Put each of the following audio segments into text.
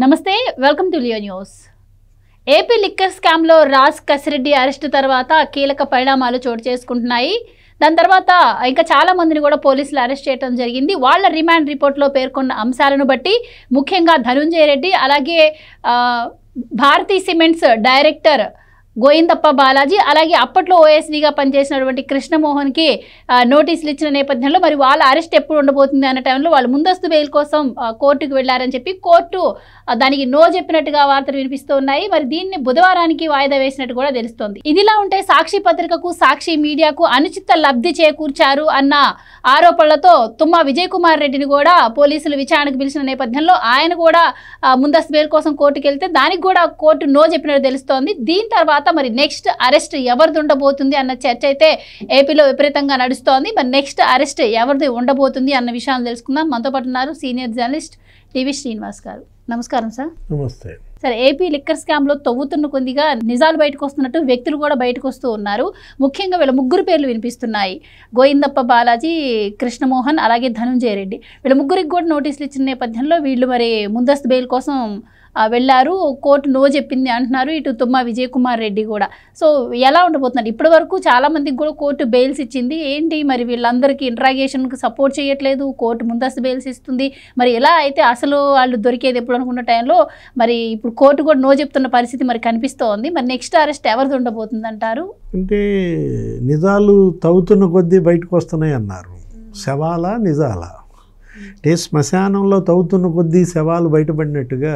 నమస్తే, welcome to Leo news. AP liquor స్కామ్లో Raj Kasireddy arrest తర్వాత కీలక పరిణామాలు చోటు చేసుకుంటున్నాయి. దాని తర్వాత ఇంకా చాలా మందిని కూడా పోలీసులు అరెస్ట్ చేయడం జరిగింది. వాళ్ళ రిమాండ్ రిపోర్ట్లో పేర్కొన్న అంశాలను బట్టి ముఖ్యంగా ధనుంజయ రెడ్డి, అలాగే భారతీ సిమెంట్స్ డైరెక్టర్ గోయిందప్ప బాలాజీ, అలాగే అప్పట్లో ఓఎస్డీగా పనిచేసినటువంటి కృష్ణమోహన్కి నోటీసులు ఇచ్చిన నేపథ్యంలో మరి వాళ్ళ అరెస్ట్ ఎప్పుడు ఉండబోతుంది అన్న టైంలో వాళ్ళు ముందస్తు బెయిల్ కోసం కోర్టుకు వెళ్లారని చెప్పి కోర్టు దానికి నో చెప్పినట్టుగా వార్తలు వినిపిస్తూ ఉన్నాయి. మరి దీన్ని బుధవారానికి వాయిదా వేసినట్టు కూడా తెలుస్తోంది. ఇదిలా ఉంటే సాక్షి పత్రికకు, సాక్షి మీడియాకు అనుచిత లబ్ధి చేకూర్చారు అన్న ఆరోపణలతో తుమ్మా విజయ్ కుమార్ రెడ్డిని కూడా పోలీసులు విచారణకు పిలిచిన నేపథ్యంలో ఆయన కూడా ముందస్తు బెయిల్ కోసం కోర్టుకు వెళ్తే దానికి కూడా కోర్టు నో చెప్పినట్టు తెలుస్తోంది. దీని తర్వాత మరి నెక్స్ట్ అరెస్ట్ ఎవరిది ఉండబోతుంది అన్న చర్చ అయితే ఏపీలో విపరీతంగా నడుస్తోంది. మరి నెక్స్ట్ అరెస్ట్ ఎవరిది ఉండబోతుంది అన్న విషయాన్ని తెలుసుకుందాం. మనతో పాటు ఉన్నారు సీనియర్ జర్నలిస్ట్ టీవీ శ్రీనివాస్ గారు. నమస్కారం సార్. నమస్తే సార్. ఏపీ లిక్కర్ స్కామ్లో తవ్వుతున్న కొద్దిగా నిజాలు బయటకు వస్తున్నట్టు వ్యక్తులు కూడా బయటకు వస్తూ ఉన్నారు. ముఖ్యంగా వీళ్ళ ముగ్గురు పేర్లు వినిపిస్తున్నాయి: గోయిందప్ప బాలాజీ, కృష్ణమోహన్, అలాగే ధనుంజయ రెడ్డి. వీళ్ళ ముగ్గురికి కూడా నోటీసులు ఇచ్చిన నేపథ్యంలో వీళ్ళు మరి ముందస్తు బెయిల్ కోసం వెళ్ళారు. కోర్టు నో చెప్పింది అంటున్నారు. ఇటు తుమ్మా విజయ్ కుమార్ రెడ్డి కూడా. సో ఎలా ఉండబోతున్నారు? ఇప్పటి వరకు చాలా మందికి కూడా కోర్టు బెయిల్స్ ఇచ్చింది. ఏంటి మరి వీళ్ళందరికీ ఇంట్రాగేషన్కి సపోర్ట్ చేయట్లేదు, కోర్టు ముందస్తు బెయిల్స్ ఇస్తుంది. మరి ఎలా అయితే అసలు వాళ్ళు దొరికేది ఎప్పుడు అనుకున్న టైంలో మరి ఇప్పుడు కోర్టు కూడా నో చెప్తున్న పరిస్థితి మరి కనిపిస్తోంది. మరి నెక్స్ట్ అరెస్ట్ ఎవరిది ఉండబోతుంది అంటారు? అంటే నిజాలు తవ్వుతున్న కొద్దీ బయటకు వస్తున్నాయి అన్నారు. శవాలా నిజాలా? అంటే శ్మశానంలో తవ్వుతున్న కొద్దీ శవాలు బయటపడినట్టుగా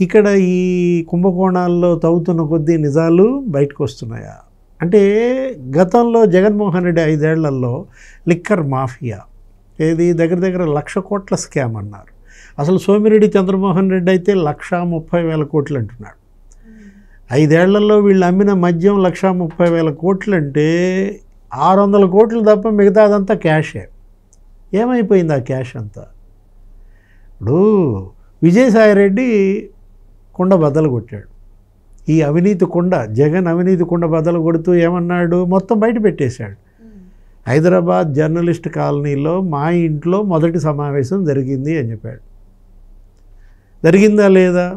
ఇక్కడ ఈ కుంభకోణాల్లో తవ్వుతున్న కొద్దీ నిజాలు బయటకు వస్తున్నాయా? అంటే గతంలో జగన్మోహన్ రెడ్డి 5 ఏళ్లలో లిక్కర్ మాఫియా ఏది దగ్గర దగ్గర 1,00,000 కోట్ల స్కామ్ అన్నారు. అసలు సోమిరెడ్డి చంద్రమోహన్ రెడ్డి అయితే 1,30,000 కోట్లు అంటున్నాడు. 5 ఏళ్లలో వీళ్ళు అమ్మిన మద్యం 1,30,000 కోట్లు అంటే 600 కోట్లు తప్ప మిగతాదంతా క్యాషే. ఏమైపోయింది ఆ క్యాష్ అంతా? ఇప్పుడు విజయసాయిరెడ్డి కుండ బద్దలు కొట్టాడు. ఈ అవినీతి కుండ, జగన్ అవినీతి కుండ బద్దలు కొడుతూ ఏమన్నాడు? మొత్తం బయట పెట్టేశాడు. హైదరాబాద్ జర్నలిస్ట్ కాలనీలో మా ఇంట్లో మొదటి సమావేశం జరిగింది అని చెప్పాడు. జరిగిందా లేదా?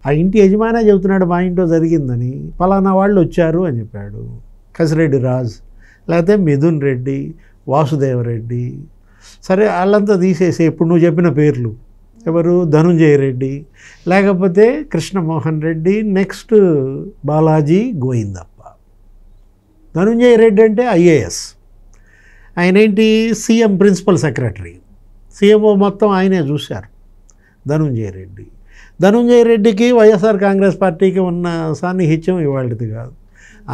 ఆ ఇంటి యజమానే చెబుతున్నాడు మా ఇంట్లో జరిగిందని. పలానా వాళ్ళు వచ్చారు అని చెప్పాడు. కసిరెడ్డి రాజ్, లేకపోతే మిథున్ రెడ్డి, వాసుదేవరెడ్డి. సరే వాళ్ళంతా తీసేసి ఇప్పుడు నువ్వు చెప్పిన పేర్లు ఎవరు? ధనుంజయ రెడ్డి, లేకపోతే కృష్ణమోహన్ రెడ్డి, నెక్స్ట్ బాలాజీ, గోయిందప్ప. ధనుంజయ రెడ్డి అంటే ఐఏఎస్, ఆయన ఏంటి సీఎం ప్రిన్సిపల్ సెక్రటరీ, సీఎంఓ మొత్తం ఆయనే చూశారు. ధనుంజయ రెడ్డికి వైఎస్ఆర్ కాంగ్రెస్ పార్టీకి ఉన్న సాన్నిహిత్యం ఇవాళది కాదు.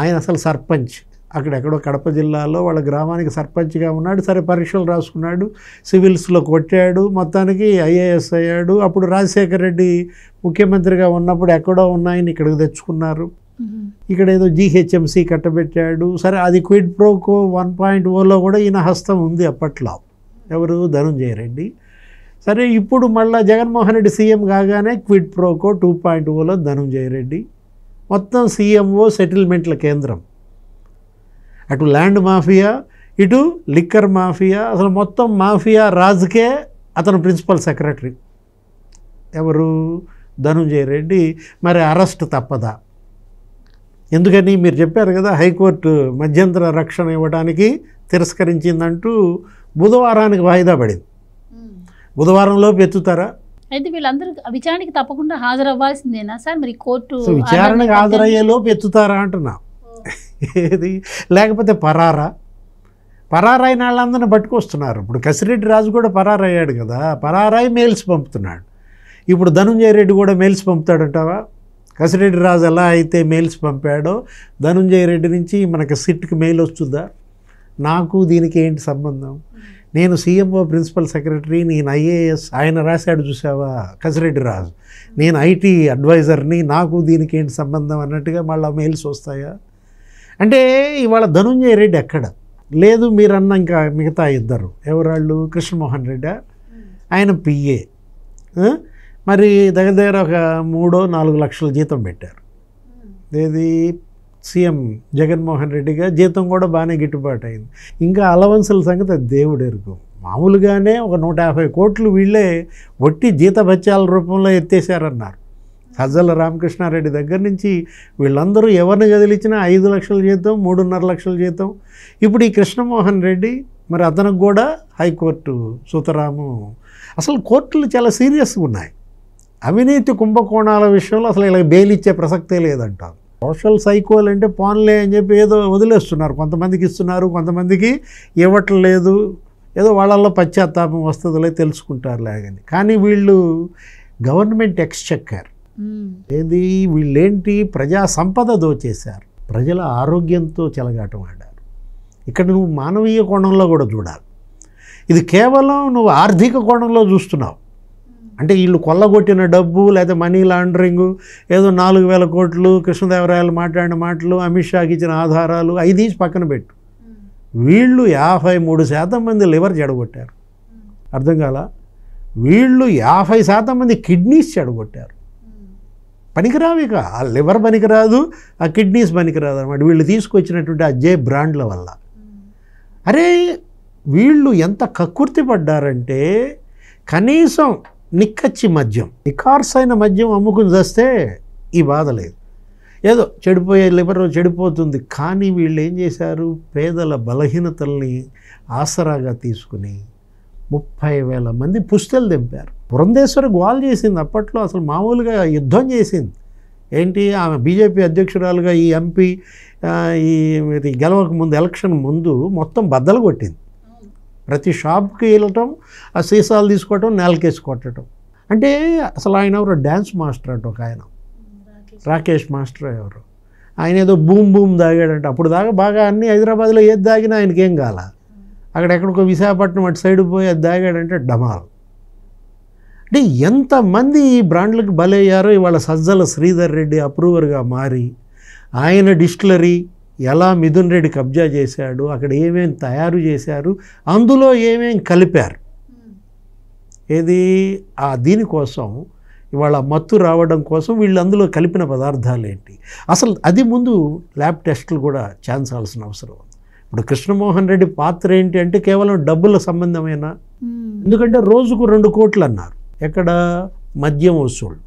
ఆయన అసలు సర్పంచ్, అక్కడెక్కడో కడప జిల్లాలో వాళ్ళ గ్రామానికి సర్పంచ్గా ఉన్నాడు. సరే పరీక్షలు రాసుకున్నాడు, సివిల్స్లో కొట్టాడు, మొత్తానికి ఐఏఎస్ అయ్యాడు. అప్పుడు రాజశేఖర రెడ్డి ముఖ్యమంత్రిగా ఉన్నప్పుడు ఎక్కడో ఉన్నాయని ఇక్కడికి తెచ్చుకున్నారు. ఇక్కడ ఏదో జీహెచ్ఎంసీ కట్టబెట్టాడు. సరే అది క్విడ్ ప్రోకో 1.0లో కూడా ఈయన హస్తం ఉంది అప్పట్లో. ఎవరు? ధనుంజయ రెడ్డి. సరే ఇప్పుడు మళ్ళీ జగన్మోహన్ రెడ్డి సీఎం కాగానే క్విడ్ ప్రోకో 2.0లో ధనుంజయ రెడ్డి. మొత్తం సీఎంఓ సెటిల్మెంట్ల కేంద్రం. అటు ల్యాండ్ మాఫియా, ఇటు లిక్కర్ మాఫియా, అసలు మొత్తం మాఫియా రాజుకే అతను ప్రిన్సిపల్ సెక్రటరీ. ఎవరు? ధనుంజయ రెడ్డి. మరి అరెస్ట్ తప్పదా? ఎందుకని మీరు చెప్పారు కదా, హైకోర్టు మధ్యంతర రక్షణ ఇవ్వడానికి తిరస్కరించిందంటూ బుధవారానికి వాయిదా పడింది. బుధవారంలోపు ఎత్తుతారా? అయితే వీళ్ళందరూ విచారణకి తప్పకుండా హాజరవ్వాల్సిందేనా సార్? మరి కోర్టు విచారణకు హాజరయ్యేలోపు ఎత్తుతారా అంటున్నా. ఏది? లేకపోతే పరారైన వాళ్ళందరినీ పట్టుకొస్తున్నారు. ఇప్పుడు కసిరెడ్డి రాజు కూడా పరారయ్యాడు కదా, పరారాయి మెయిల్స్ పంపుతున్నాడు. ఇప్పుడు ధనుంజయ రెడ్డి కూడా మెయిల్స్ పంపుతాడంటావా? కసిరెడ్డి రాజు ఎలా అయితే మెయిల్స్ పంపాడో ధనుంజయ రెడ్డి నుంచి మనకి సిట్కి మెయిల్ వస్తుందా? నాకు దీనికి ఏంటి సంబంధం? నేను సీఎంఓ ప్రిన్సిపల్ సెక్రటరీ, నేను ఐఏఎస్, ఆయన రాశాడు చూసావా కసిరెడ్డి రాజు, నేను ఐటీ అడ్వైజర్ని, నాకు దీనికి ఏంటి సంబంధం అన్నట్టుగా మళ్ళీ మెయిల్స్ వస్తాయా? అంటే ఇవాళ ధనుంజయ రెడ్డి ఎక్కడ లేదు. మీరన్న ఇంకా మిగతా ఇద్దరు ఎవరాళ్ళు? కృష్ణమోహన్ రెడ్డి, ఆయన పిఏ, మరి దగ్గర దగ్గర ఒక 3-4 లక్షల జీతం పెట్టారు. ఏది? సీఎం జగన్మోహన్ రెడ్డిగా జీతం కూడా బాగానే గిట్టుబాటు అయింది. ఇంకా అలవన్సుల సంగతి అది దేవుడు ఎరుగు. మామూలుగానే ఒక 150 కోట్లు వీళ్ళే ఒట్టి జీతభత్యాల రూపంలో ఎత్తేసారన్నారు. సజ్జల రామకృష్ణారెడ్డి దగ్గర నుంచి వీళ్ళందరూ ఎవరిని కదిలించినా 5 లక్షల జీతం, 3.5 లక్షల జీతం. ఇప్పుడు ఈ కృష్ణమోహన్ రెడ్డి మరి అతనికి కూడా హైకోర్టు సూతరాము. అసలు కోర్టులు చాలా సీరియస్గా ఉన్నాయి. అవినీతి కుంభకోణాల విషయంలో అసలు ఇలా బెయిల్ ఇచ్చే ప్రసక్తే లేదంటారు. సోషల్ సైకోలు అంటే పోన్లే అని చెప్పి ఏదో వదిలేస్తున్నారు. కొంతమందికి ఇస్తున్నారు, కొంతమందికి ఇవ్వట్లేదు. ఏదో వాళ్ళల్లో పశ్చాత్తాపం వస్తుందిలే, తెలుసుకుంటారులే అని. కానీ వీళ్ళు గవర్నమెంట్ ఎక్స్చెక్కర్ ఏది, వీళ్ళేంటి ప్రజా సంపద దోచేశారు, ప్రజల ఆరోగ్యంతో చెలగాటం ఆడారు. ఇక్కడ నువ్వు మానవీయ కోణంలో కూడా చూడాలి. ఇది కేవలం నువ్వు ఆర్థిక కోణంలో చూస్తున్నావు. అంటే వీళ్ళు కొల్లగొట్టిన డబ్బు లేదా మనీ లాండరింగు, ఏదో 4,000 కోట్లు కృష్ణదేవరాయలు మాట్లాడిన మాటలు, అమిత్ షాకి ఇచ్చిన ఆధారాలు అవి తీసి పక్కన పెట్టు. వీళ్ళు 53% మంది లివర్ చెడగొట్టారు. అర్థం కాల? వీళ్ళు 50% మంది కిడ్నీస్ చెడగొట్టారు. పనికిరావిక ఆ లివర్ పనికిరాదు, ఆ కిడ్నీస్ పనికిరాదు అనమాట. వీళ్ళు తీసుకొచ్చినటువంటి ఆ జే బ్రాండ్ల వల్ల. అరే వీళ్ళు ఎంత కక్కుర్తి పడ్డారంటే కనీసం నిక్కచ్చి మద్యం, నికార్సైన మద్యం అమ్ముకుని చేస్తే ఈ బాధ లేదు. ఏదో చెడిపోయే లివర్ చెడిపోతుంది. కానీ వీళ్ళు ఏం చేశారు, పేదల బలహీనతల్ని ఆసరాగా తీసుకుని 30,000 మంది పుస్తెలు దింపారు. పురంధేశ్వరి గోల్ చేసింది అప్పట్లో, అసలు మామూలుగా యుద్ధం చేసింది. ఏంటి, ఆమె బీజేపీ అధ్యక్షురాలుగా ఈ ఎంపీ ఈ గెలవక ముందు, ఎలక్షన్ ముందు మొత్తం బద్దలు కొట్టింది. ప్రతి షాప్కి వెళ్ళటం, ఆ సీసాలు తీసుకోవటం, నేలకేసి కొట్టడం. అంటే అసలు ఆయన ఎవరు, డ్యాన్స్ మాస్టర్ అంట ఒక ఆయన, రాకేష్ మాస్టర్ ఎవరు, ఆయన ఏదో బూమ్ బూమ్ తాగాడంట. అప్పుడు దాకా బాగా అన్నీ హైదరాబాద్లో ఏది తాగినా ఆయనకేం కాల. అక్కడెక్కడికో విశాఖపట్నం అటు సైడ్ పోయి అది తాగాడంటే డమాల్. అంటే ఎంతమంది ఈ బ్రాండ్లకు బలయ్యారో. ఇవాళ సజ్జల శ్రీధర్ రెడ్డి అప్రూవర్గా మారి ఆయన డిస్టిలరీ ఎలా మిథున్ రెడ్డి కబ్జా చేశాడు, అక్కడ ఏమేం తయారు చేశారు, అందులో ఏమేం కలిపారు, ఏది దీనికోసం ఇవాళ మత్తు రావడం కోసం వీళ్ళు అందులో కలిపిన పదార్థాలు ఏంటి, అసలు అది ముందు ల్యాబ్ టెస్టులు కూడా చేయించాల్సిన అవసరం ఉంది. ఇప్పుడు కృష్ణమోహన్ రెడ్డి పాత్ర ఏంటి అంటే కేవలం డబ్బుల సంబంధమైన, ఎందుకంటే రోజుకు 2 కోట్లు అన్నారు. ఎక్కడ, మద్యం వసూళ్ళు.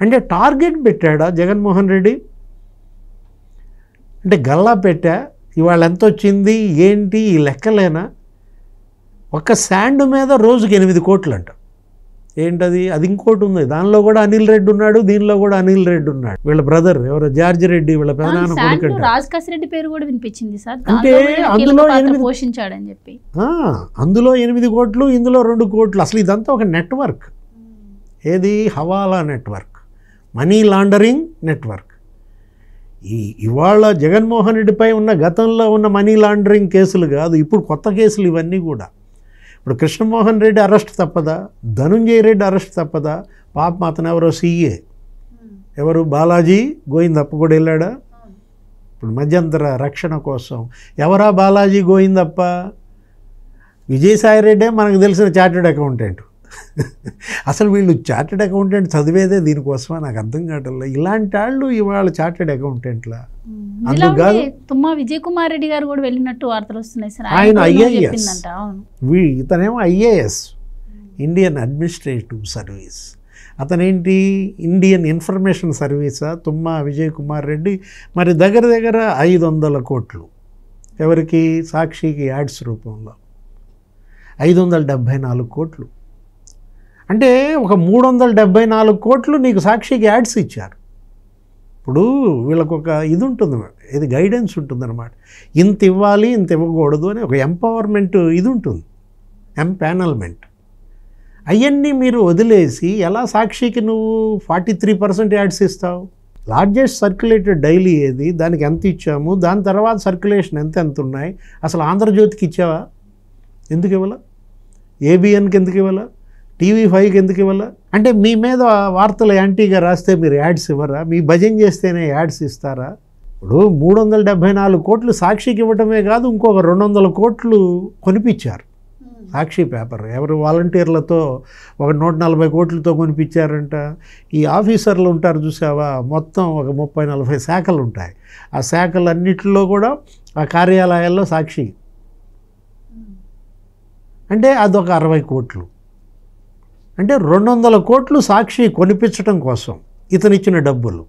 అంటే టార్గెట్ పెట్టాడా జగన్మోహన్ రెడ్డి? అంటే గల్లా పెట్టా, ఇవాళ ఎంత వచ్చింది ఏంటి ఈ లెక్కలేనా? ఒక్క శాండ్ మీద రోజుకి 8 కోట్లు అంట. ఏంటది? అది ఇంకోటి ఉంది, దానిలో కూడా అనిల్ రెడ్డి ఉన్నాడు, దీనిలో కూడా అనిల్ రెడ్డి ఉన్నాడు. వీళ్ళ బ్రదర్ ఎవరో జార్జి రెడ్డి, వీళ్ళ పెదనాన్న కొడుకు. రాజకసిరెడ్డి పేరు కూడా వినిపించింది సార్. అంటే అందులో 8 పోషించాడని చెప్పి, అందులో 8 కోట్లు, ఇందులో 2 కోట్లు. అసలు ఇదంతా ఒక నెట్వర్క్. ఏది, హవాలా నెట్వర్క్, మనీ లాండరింగ్ నెట్వర్క్. ఇవాళ జగన్మోహన్ రెడ్డిపై ఉన్న గతంలో ఉన్న మనీ లాండరింగ్ కేసులు కాదు, ఇప్పుడు కొత్త కేసులు ఇవన్నీ కూడా. ఇప్పుడు కృష్ణమోహన్ రెడ్డి అరెస్ట్ తప్పదా, ధనుంజయ రెడ్డి అరెస్ట్ తప్పదా? పాపం అతను ఎవరో సీఏ, ఎవరు బాలాజీ గోవిందప్ప కూడా వెళ్ళాడా? ఇప్పుడు మధ్యంతర రక్షణ కోసం ఎవరా బాలాజీ గోవిందప్ప? విజయసాయిరెడ్డే మనకు తెలిసిన చార్టెడ్ అకౌంటెంట్. అసలు వీళ్ళు చార్టెడ్ అకౌంటెంట్ చదివేదే దీనికోసమా నాకు అర్థం కావట్లేదు. ఇలాంటి వాళ్ళు ఇవాళ చార్టెడ్ అకౌంటెంట్లా? అందుకు కాదు, తుమ్మా విజయ్ కుమార్ రెడ్డి గారు కూడా వెళ్ళినట్టు వార్తలు వస్తున్నాయి సార్. ఆయన ఐఏఎస్, ఇతనేమో ఐఏఎస్, ఇండియన్ అడ్మినిస్ట్రేటివ్ సర్వీస్. అతనేంటి, ఇండియన్ ఇన్ఫర్మేషన్ సర్వీసా తుమ్మా విజయ్ కుమార్ రెడ్డి? మరి దగ్గర దగ్గర 500 కోట్లు ఎవరికి, సాక్షికి యాడ్స్ రూపంలో 574 కోట్లు. అంటే ఒక 374 కోట్లు నీకు సాక్షికి యాడ్స్ ఇచ్చారు. ఇప్పుడు వీళ్ళకు ఒక ఇది ఉంటుంది, ఇది గైడెన్స్ ఉంటుందన్నమాట. ఇంత ఇవ్వాలి, ఇంత ఇవ్వకూడదు అని ఒక ఎంపవర్మెంట్ ఇది ఉంటుంది, ఎంపానల్మెంట్. అవన్నీ మీరు వదిలేసి ఎలా సాక్షికి నువ్వు 43% యాడ్స్ ఇస్తావు? లార్జెస్ట్ సర్క్యులేటెడ్ డైలీ ఏది, దానికి ఎంత ఇచ్చాము, దాని తర్వాత సర్క్యులేషన్ ఎంత ఉన్నాయి? అసలు ఆంధ్రజ్యోతికి ఇచ్చావా? ఎందుకు ఇవ్వాల? ఏబిఎన్కి ఎందుకు ఇవ్వాల? TV5కి ఎందుకు ఇవ్వాల? అంటే మీ మీద వార్తలు యాంటీగా రాస్తే మీరు యాడ్స్ ఇవ్వరా? మీ భజన చేస్తేనే యాడ్స్ ఇస్తారా? ఇప్పుడు 374 కోట్లు సాక్షికి ఇవ్వటమే కాదు, ఇంకొక 200 కోట్లు కొనిపించారు సాక్షి పేపర్. ఎవరు వాలంటీర్లతో ఒక 140 కోట్లతో కొనిపించారంట. ఈ ఆఫీసర్లు ఉంటారు చూసావా, మొత్తం ఒక 30-40 శాఖలు ఉంటాయి. ఆ శాఖలన్నిటిలో కూడా ఆ కార్యాలయాల్లో సాక్షి. అంటే అదొక 60 కోట్లు. అంటే 200 కోట్లు సాక్షి కొనిపించడం కోసం ఇతనిచ్చిన డబ్బులు.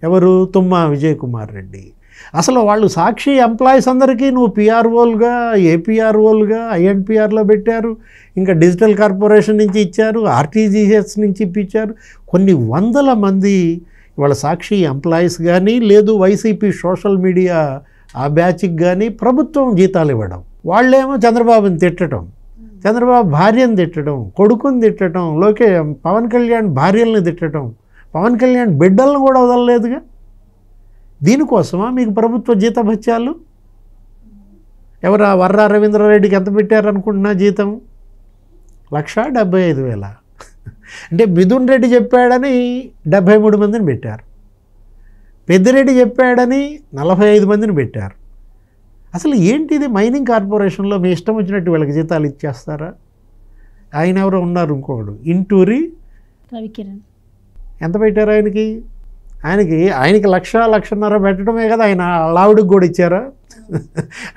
ఎవరు? తుమ్మా విజయ్ కుమార్ రెడ్డి. అసలు వాళ్ళు సాక్షి ఎంప్లాయీస్ అందరికీ నువ్వు పిఆర్ఓలుగా, ఏపీఆర్ఓలుగా ఐఎన్పిఆర్లో పెట్టారు, ఇంకా డిజిటల్ కార్పొరేషన్ నుంచి ఇచ్చారు, ఆర్టీజీఎస్ నుంచి ఇప్పించారు. కొన్ని వందల మంది వాళ్ళ సాక్షి ఎంప్లాయీస్ కానీ, లేదు వైసీపీ సోషల్ మీడియా ఆ బ్యాచ్కి కానీ ప్రభుత్వం జీతాలు ఇవ్వడం. వాళ్ళేమో చంద్రబాబుని తిట్టడం, చంద్రబాబు భార్యను తిట్టడం, కొడుకుని తిట్టడం, పవన్ కళ్యాణ్ భార్యలను తిట్టడం, పవన్ కళ్యాణ్ బిడ్డలను కూడా వదలలేదుగా. దీనికోసమా మీకు ప్రభుత్వ జీతభత్యాలు? ఎవరా వర్రా రవీంద్రారెడ్డికి ఎంత పెట్టారనుకుంటున్నా జీతం? 1,75,000. అంటే మిథున్ రెడ్డి చెప్పాడని 73 మందిని పెట్టారు, పెద్దిరెడ్డి చెప్పాడని 45 మందిని పెట్టారు. అసలు ఏంటిది? మైనింగ్ కార్పొరేషన్లో మీ ఇష్టం వచ్చినట్టు వీళ్ళకి జీతాలు ఇచ్చేస్తారా? ఆయన ఎవరో ఉన్నారు ఇంకొకడు, ఇంటూరి రవికిరణ్. ఎంత పెట్టారు ఆయనకి? ఆయనకి 1,00,000-1,50,000 పెట్టడమే కదా, ఆయన ఆవిడకి కూడా ఇచ్చారా?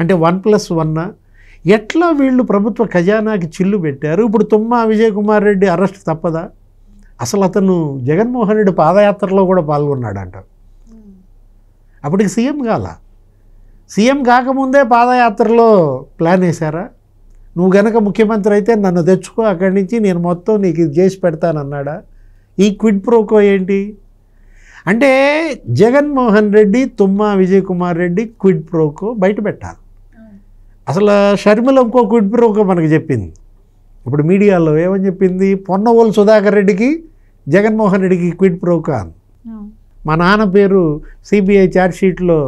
అంటే 1+1. ఎట్లా వీళ్ళు ప్రభుత్వ ఖజానాకి చిల్లు పెట్టారు. ఇప్పుడు తుమ్మా విజయ్ కుమార్ రెడ్డి అరెస్ట్ తప్పదా? అసలు అతను జగన్మోహన్ రెడ్డి పాదయాత్రలో కూడా పాల్గొన్నాడంట. అప్పటికి సీఎం కాల. సీఎం కాకముందే పాదయాత్రలో ప్లాన్ వేశారా? నువ్వు గనక ముఖ్యమంత్రి అయితే నన్ను తెచ్చుకో, అక్కడి నుంచి నేను మొత్తం నీకు ఇది చేసి పెడతానన్నాడా? ఈ క్విడ్ ప్రోకో ఏంటి? అంటే జగన్మోహన్ రెడ్డి, తుమ్మా విజయ్ కుమార్ రెడ్డి క్విడ్ ప్రోకో బయట పెట్టాలి. అసలు షర్మిల ఇంకో క్విడ్ ప్రోకో మనకు చెప్పింది. ఇప్పుడు మీడియాలో ఏమని చెప్పింది? పొన్నవోలు సుధాకర్ రెడ్డికి జగన్మోహన్ రెడ్డికి క్విడ్ ప్రోకో అని. మా నాన్న పేరు సిబిఐ ఛార్జ్షీట్లో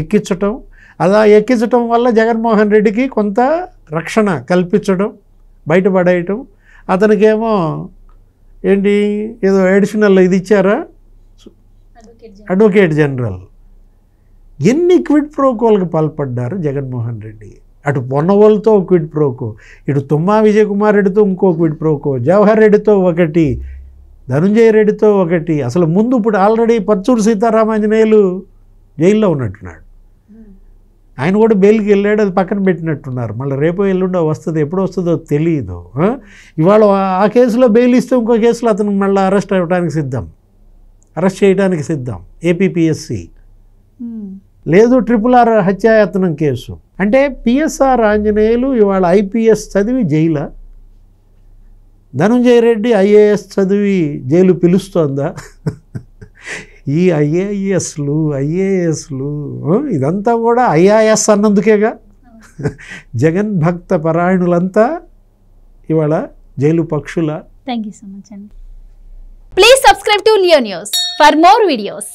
ఎక్కించటం, అలా ఎక్కించటం వల్ల జగన్మోహన్ రెడ్డికి కొంత రక్షణ కల్పించడం, బయటపడేయటం. అతనికేమో ఏంటి ఏదో అడిషనల్ ఇది ఇచ్చారా, అడ్వకేట్ జనరల్. ఎన్ని క్విడ్ ప్రోకోలకు పాల్పడ్డారు జగన్మోహన్ రెడ్డి. అటు పొన్నవోలుతో క్విడ్ ప్రోకో, ఇటు తుమ్మా విజయ్ కుమార్ రెడ్డితో ఇంకో క్విడ్ ప్రోకో, జవహర్ రెడ్డితో ఒకటి, ధనుంజయ రెడ్డితో ఒకటి. అసలు ముందు ఇప్పుడు ఆల్రెడీ పర్చూరు సీతారామాంజనేయులు జైల్లో ఉన్నట్టున్నాడు. ఆయన కూడా బెయిల్కి వెళ్ళాడు, అది పక్కన పెట్టినట్టున్నారు. మళ్ళీ రేపో ఎల్లుండో వస్తుంది, ఎప్పుడు వస్తుందో తెలియదు. ఇవాళ ఆ కేసులో బెయిల్ ఇస్తే ఇంకో కేసులో అతను మళ్ళీ అరెస్ట్ చేయడానికి సిద్ధం ఏపీపీఎస్సి. లేదు RRR హత్యాయత్నం కేసు. అంటే పిఎస్ఆర్ ఆంజనేయులు ఇవాళ ఐపీఎస్ చదివి జైలా? ధనుంజయ రెడ్డి ఐఏఎస్ చదివి జైలు పిలుస్తోందా? ఈ ఐఏఎస్లు ఇదంతా కూడా ఐఆర్ఎస్ అన్నందుకేగా. జగన్ భక్త పరాయణులంతా ఇవాళ జైలు పక్షుల. థ్యాంక్ యూ సో మచ్ అండి. Please subscribe to Leo news for more videos.